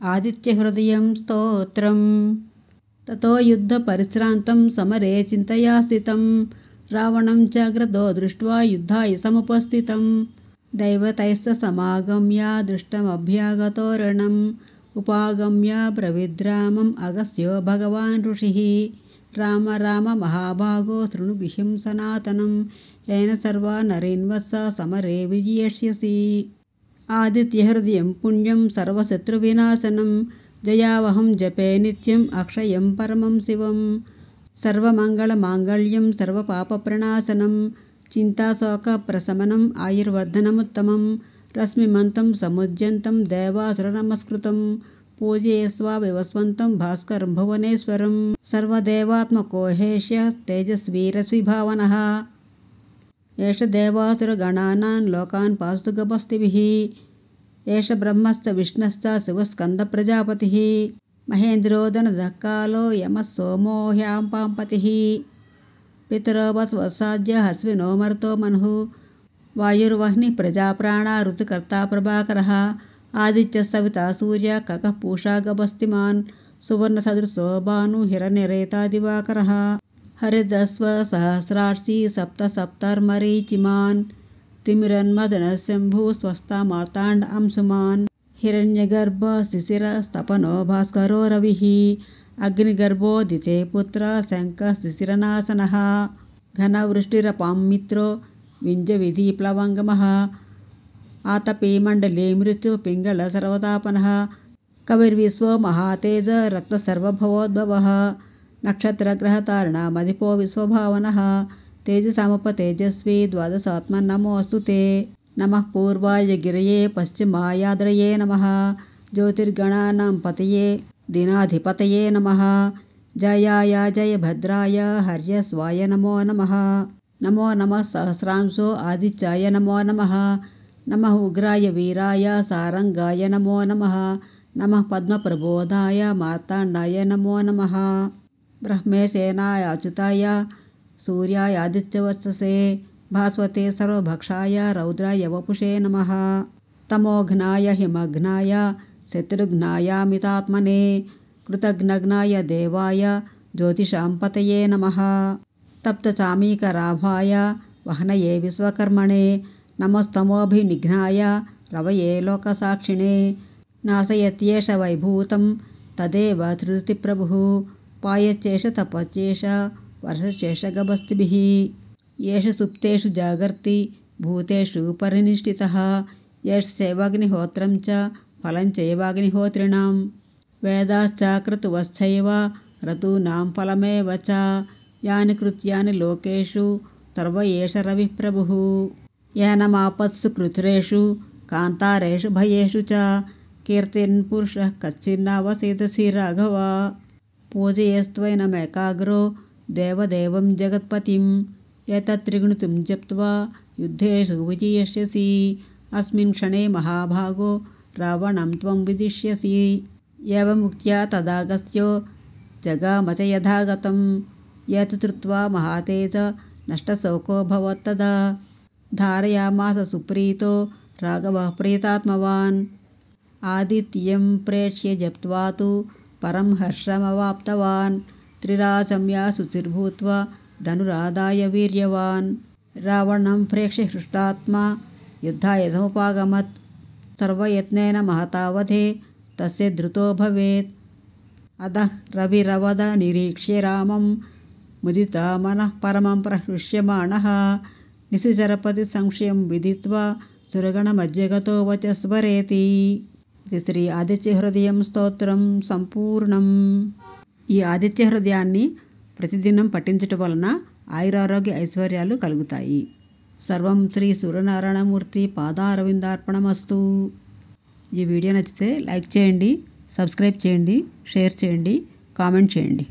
आदित्यहृदयं स्तोत्रम्। ततो युद्धपरिश्रान्तं समरे चिन्तया स्थितं रावणं चाग्रतो दृष्ट्वा युद्धाय समुपस्थितं दैवतैश्च समागम्य दृष्टमभ्यागतो रणम् उपागम्य ब्रवीद्रामम् अगस्त्यो भगवान् ऋषिः राम राम महाभागो शृणु गुह्यं सनातनं येन सर्वा नरेन्वत्स समरे विजयिष्यसि। आदित्यहृदयं पुण्यं सर्वशत्रुविनाशनं जयावहं जपे नित्यम् अक्षयं परमं शिवं सर्वमङ्गलमाङ्गल्यं सर्वपापप्रणाशनं चिन्ताशोकप्रशमनम् आयुर्वर्धनमुत्तमं रश्मिमन्तं समुज्जन्तं देवासुरनमस्कृतं पूजयस्व विवस्वन्तं भास्करं भुवनेश्वरं सर्वदेवात्मको ह्येष्य तेजस्वीरश्विभावनः एष देवासुरगणानां लोकान् पास्तु गभस्तिभिः एष ब्रह्मश्च विष्णश्च शिवस्कन्दप्रजापतिः महेन्द्रो धनदःकालो यमः सोमो ह्याम्पाम्पतिः पितरो वस्वसाज्य हस्विनो मरुतो मनुः वायुर्वह्निः प्रजाप्राणा ऋतुकर्ता प्रभाकरः आदित्यः सविता सूर्य ककः पूषा गभस्तिमान् सुवर्णसदृशो भानु हिरण्यरेता दिवाकरः हरिदस्व सहस्राक्षी सप्त सप्तर्मरीचिमान् तिमिरन्मदनशम्भु स्वस्था मार्ताण्ड अंशुमान् हिरण्यगर्भ शिशिरस्तपनो भास्करो रविः अग्निगर्भोदिते पुत्र शङ्खः शिशिरनाशनः घनवृष्टिरपां मित्रो विञ्जविधिप्लवङ्गमः आतपे मण्डले मृत्यु पिङ्गल सर्वतापनः कविर्विश्वो महातेज रक्तसर्वभवोद्भवः नक्षत्रग्रहतारणामधिपो विश्वभावनः तेजसामुपतेजस्वी द्वादशात्मन्नमोऽस्तु ते नमः पूर्वाय गिरये पश्चिमायाद्रये नमः ज्योतिर्गणानां पतये दिनाधिपतये नमः जयाय जयभद्राय हर्यस्वाय नमो नमः नमो नमः सहस्रांशो आदित्याय नमो नमः नमः उग्राय वीराय सारंगाय नमो नमः नमः पद्मप्रबोधाय मार्ताण्डाय नमो नमः ब्रह्मेशेनाय अच्युताय सूर्याय आदित्यवत्ससे भास्वते सर्वभक्षाय रौद्राय वपुषे नमः तमोघ्नाय हिमघ्नाय शत्रुघ्नायामितात्मने कृतघ्नघ्नाय देवाय ज्योतिषां पतये नमः तप्तचामीकराभाय वह्नये विश्वकर्मणे नमस्तमोभिनिघ्नाय रवये लोकसाक्षिणे नाशयत्येष वैभूतं तदेव सृजति प्रभुः पायच्चेष तपच्चेष वर्षचेष गभस्तिभिः येष सुप्तेषु जागर्ति भूतेषु परिनिष्ठितः येष सेवाग्निहोत्रं च फलं चैवाग्निहोत्रिणां वेदाश्च क्रतुवश्चैव क्रतूनां फलमेव च यानि कृत्यानि लोकेषु सर्व एष रविः प्रभुः येनमापत्सु कृत्रेषु कान्तारेषु भयेषु च कीर्तिन् पुरुषः कच्चिन्नावसेदसि राघव पूजयस्त्वैनमेकाग्रो देवदेवं जगत्पतिं एतत्त्रिगुणितं जप्त्वा युद्धेषु विजयिष्यसि अस्मिन् क्षणे महाभागो रावणं त्वं विदिष्यसि एवमुक्त्या तदागस्त्यो जगाम च यथागतं यत् श्रुत्वा महातेज नष्टशोकोऽभवत्तदा धारयामास सुप्रीतो राघवः प्रीतात्मवान् आदित्यं प्रेक्ष्य जप्त्वा तु परं हर्षमवाप्तवान् त्रिराचम्या शुचिर्भूत्वा धनुरादाय वीर्यवान् रावणं प्रेक्ष्य हृष्टात्मा युद्धाय समुपागमत् सर्वयत्नेन महतावधे तस्य धृतो भवेत् अतः रविरवद निरीक्ष्य रामं मुदिता मनः परमं प्रहृष्यमाणः निशिचरपतिसंशयं विदित्वा सुरगणमध्यगतो वचस्वरेति। ఇది శ్రీ ఆదిత్య హృదయం స్తోత్రం సంపూర్ణం. ఈ ఆదిత్య హృదయాన్ని ప్రతిదినం పఠించటం వలన ఆయురారోగ్య ఐశ్వర్యాలు కలుగుతాయి. సర్వం శ్రీ సూర్యనారాయణమూర్తి పాదారవిందార్పణమస్తు. ఈ వీడియో నచ్చితే లైక్ చేయండి, సబ్స్క్రైబ్ చేయండి, షేర్ చేయండి, కామెంట్ చేయండి.